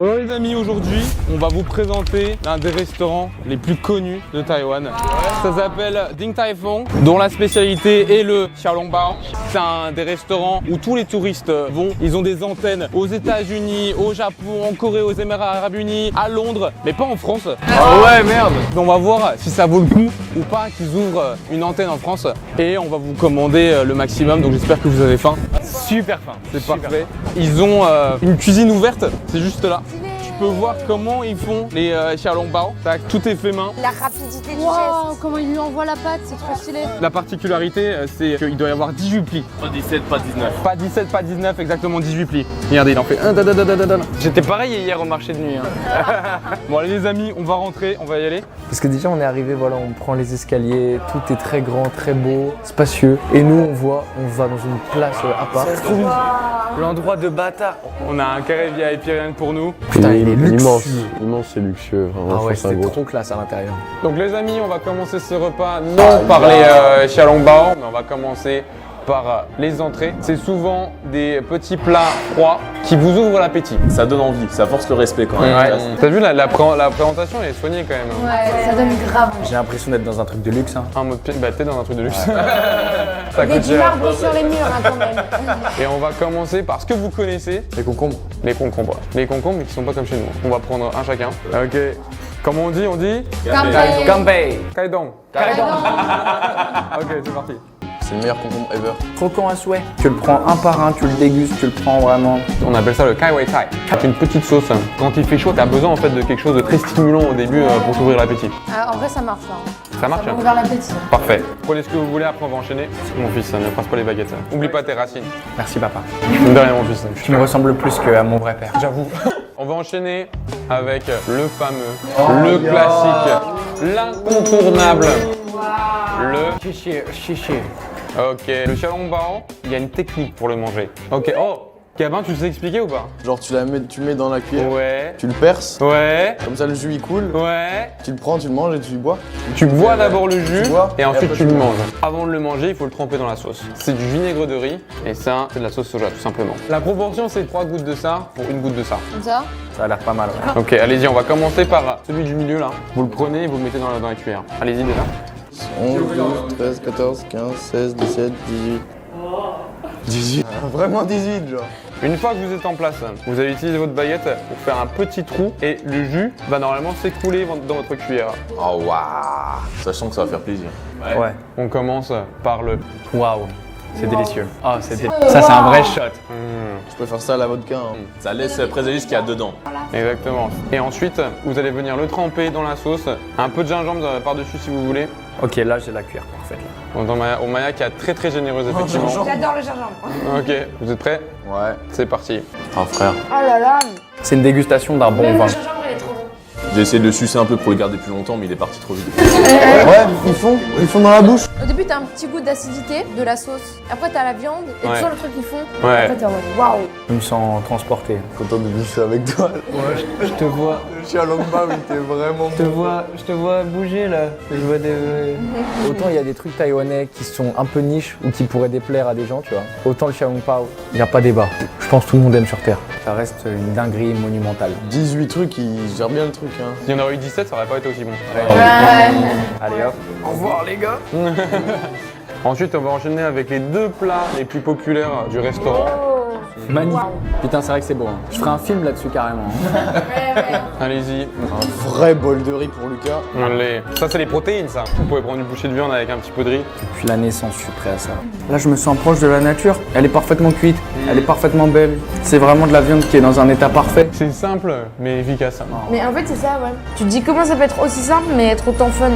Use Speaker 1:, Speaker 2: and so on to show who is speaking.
Speaker 1: Bonjour les amis, aujourd'hui on va vous présenter l'un des restaurants les plus connus de Taïwan. Ça s'appelle Din Tai Fung, dont la spécialité est le xiaolongbao. C'est un des restaurants où tous les touristes vont. Ils ont des antennes aux États-Unis, au Japon, en Corée, aux Émirats Arabes Unis, à Londres, mais pas en France.
Speaker 2: Ah ouais, merde.
Speaker 1: On va voir si ça vaut le coup ou pas qu'ils ouvrent une antenne en France. Et on va vous commander le maximum, donc j'espère que vous avez faim.
Speaker 2: Super fin.
Speaker 1: C'est parfait. Ils ont une cuisine ouverte, c'est juste là. Tu peux voir comment ils font les xiaolongbao. Tac, tout est fait main.
Speaker 3: La rapidité du
Speaker 4: Waouh,
Speaker 3: geste.
Speaker 4: comment il lui envoie la pâte, c'est trop stylé.
Speaker 1: La particularité, c'est qu'il doit y avoir 18 plis.
Speaker 2: Pas 17, pas 19.
Speaker 1: Pas 17, pas 19, exactement 18 plis. Regardez, il en fait un.
Speaker 2: J'étais pareil hier au marché de nuit.
Speaker 1: Bon allez les amis, on va rentrer, on va y aller.
Speaker 5: Parce que déjà on est arrivé, voilà, on prend les escaliers, tout est très grand, très beau, spacieux. Et nous on va dans une place à part.
Speaker 2: L'endroit de bâtard.
Speaker 1: On a un carré VIP rien que pour nous.
Speaker 5: Putain, il est luxueux.
Speaker 6: Immense, c'est luxueux. Vraiment,
Speaker 5: Ah ouais,
Speaker 6: c'est un
Speaker 5: c'est
Speaker 6: gros
Speaker 5: trop classe à l'intérieur.
Speaker 1: Donc les amis, on va commencer ce repas non par les xiaolongbao, mais on va commencer par les entrées. C'est souvent des petits plats froids qui vous ouvrent l'appétit.
Speaker 6: Ça donne envie, ça force le respect quand même.
Speaker 1: Ouais. T'as vu la présentation, elle est soignée quand même.
Speaker 4: Ouais, ça donne grave.
Speaker 5: J'ai l'impression d'être dans un truc de luxe. Hein.
Speaker 1: Un mode pied, bah t'es dans un truc de luxe. Ça
Speaker 3: Avec
Speaker 1: coûte
Speaker 3: du
Speaker 1: cher.
Speaker 3: marbre sur les murs hein, quand même.
Speaker 1: Et on va commencer par ce que vous connaissez,
Speaker 5: Les concombres.
Speaker 1: les concombres. Les concombres mais qui sont pas comme chez nous. On va prendre un chacun. Ok. Comment on dit
Speaker 5: Gambay.
Speaker 1: Kaidong. Ok, c'est parti.
Speaker 6: C'est le meilleur concombre ever.
Speaker 5: Croquant à souhait. Tu le prends un par un, tu le dégustes, tu le prends vraiment.
Speaker 1: On appelle ça le Kai Wei Tai. C'est une petite sauce. Quand il fait chaud, t'as besoin en fait de quelque chose de très stimulant au début pour t'ouvrir l'appétit.
Speaker 4: Ah, en vrai, ça marche là.
Speaker 1: Ça marche
Speaker 4: Ça
Speaker 1: hein
Speaker 4: va ouvrir l'appétit.
Speaker 1: Parfait. Prenez ce que vous voulez, après on va enchaîner. Mon fils, ne passe pas les baguettes. Oublie pas tes racines.
Speaker 5: Merci papa.
Speaker 1: De rien mon fils.
Speaker 5: Tu me ressembles plus qu'à mon vrai père.
Speaker 1: J'avoue. On va enchaîner avec le fameux, le classique, l'incontournable, le...
Speaker 5: Chichi.
Speaker 1: Ok, le xiaolongbao, il y a une technique pour le manger. Ok, oh, Gabin, tu sais expliquer ou pas?
Speaker 6: Genre tu le mets dans la cuillère,
Speaker 1: Ouais.
Speaker 6: tu le perces,
Speaker 1: Ouais.
Speaker 6: comme ça le jus il coule,
Speaker 1: Ouais.
Speaker 6: tu le prends, tu le manges et tu le bois.
Speaker 1: Tu bois d'abord le jus
Speaker 6: Tu bois,
Speaker 1: et ensuite
Speaker 6: après
Speaker 1: tu
Speaker 6: tu
Speaker 1: le
Speaker 6: le
Speaker 1: manges. Avant de le manger, il faut le tremper dans la sauce. C'est du vinaigre de riz et ça, c'est de la sauce soja tout simplement. La proportion, c'est 3 gouttes de ça pour une goutte de ça.
Speaker 4: Comme ça.
Speaker 5: Ça a l'air pas mal. Ouais.
Speaker 1: Ok, allez-y, on va commencer par celui du milieu là. Vous le prenez et vous le mettez dans la cuillère. Allez-y déjà.
Speaker 6: 11, 12, 13, 14, 15, 16, 17, 18. 18 Vraiment 18 genre.
Speaker 1: Une fois que vous êtes en place, vous allez utiliser votre baguette pour faire un petit trou et le jus va normalement s'écouler dans votre cuillère.
Speaker 6: Oh waouh. Sachant que ça va faire plaisir.
Speaker 5: Ouais.
Speaker 1: On commence par le...
Speaker 5: Waouh. C'est délicieux. Ah, ça c'est un vrai shot.
Speaker 6: Je préfère ça à la vodka. Hein. Ça laisse présager ce qu'il y a dedans.
Speaker 1: Exactement. Et ensuite, vous allez venir le tremper dans la sauce. Un peu de gingembre par-dessus si vous voulez.
Speaker 5: Ok, là j'ai la cuillère parfaite. Là.
Speaker 1: Au Maya qui est très généreuse effectivement.
Speaker 3: J'adore le gingembre.
Speaker 1: Ok, vous êtes prêts?
Speaker 6: Ouais.
Speaker 1: C'est parti.
Speaker 6: Ah frère.
Speaker 3: Oh là là.
Speaker 5: C'est une dégustation d'un bon
Speaker 3: Même
Speaker 5: vin.
Speaker 3: le gingembre il est trop bon.
Speaker 6: J'ai essayé de le sucer un peu pour le garder plus longtemps mais il est parti trop vite. Ouais, ils font dans la bouche.
Speaker 4: Au début, t'as un petit goût d'acidité de la sauce. Après, t'as la viande et
Speaker 1: Ouais.
Speaker 4: tu sens le truc qu'ils font.
Speaker 1: Ouais.
Speaker 4: Après, t'es en mode waouh.
Speaker 5: Je me sens transporté.
Speaker 6: Content de bouffer avec toi.
Speaker 5: Je te vois.
Speaker 6: Le xiaolongbao il était vraiment
Speaker 5: Je te vois bouger là. Je vois des... Autant il y a des trucs taïwanais qui sont un peu niches ou qui pourraient déplaire à des gens, tu vois. Autant le xiaolongbao, il n'y a pas débat. Je pense que tout le monde aime sur Terre. Ça reste une dinguerie monumentale.
Speaker 6: 18 trucs, ils gèrent bien le truc. Hein.
Speaker 1: S'il y en aurait eu 17, ça aurait pas été aussi bon.
Speaker 5: Allez hop. Au revoir les gars.
Speaker 1: Ensuite, on va enchaîner avec les deux plats les plus populaires du restaurant.
Speaker 5: Magnifique. Putain, c'est vrai que c'est beau. Hein. Je ferai un film là-dessus carrément.
Speaker 1: Allez-y.
Speaker 6: Un vrai bol de riz pour Lucas.
Speaker 1: Allez. Ça, c'est les protéines, ça. Vous pouvez prendre une bouchée de viande avec un petit peu de riz.
Speaker 5: Depuis la naissance, je suis prêt à ça. Là, je me sens proche de la nature. Elle est parfaitement cuite. Elle est parfaitement belle. C'est vraiment de la viande qui est dans un état parfait.
Speaker 1: C'est simple, mais efficace.
Speaker 3: Mais en fait c'est ça ouais. Tu te dis comment ça peut être aussi simple mais être autant fun.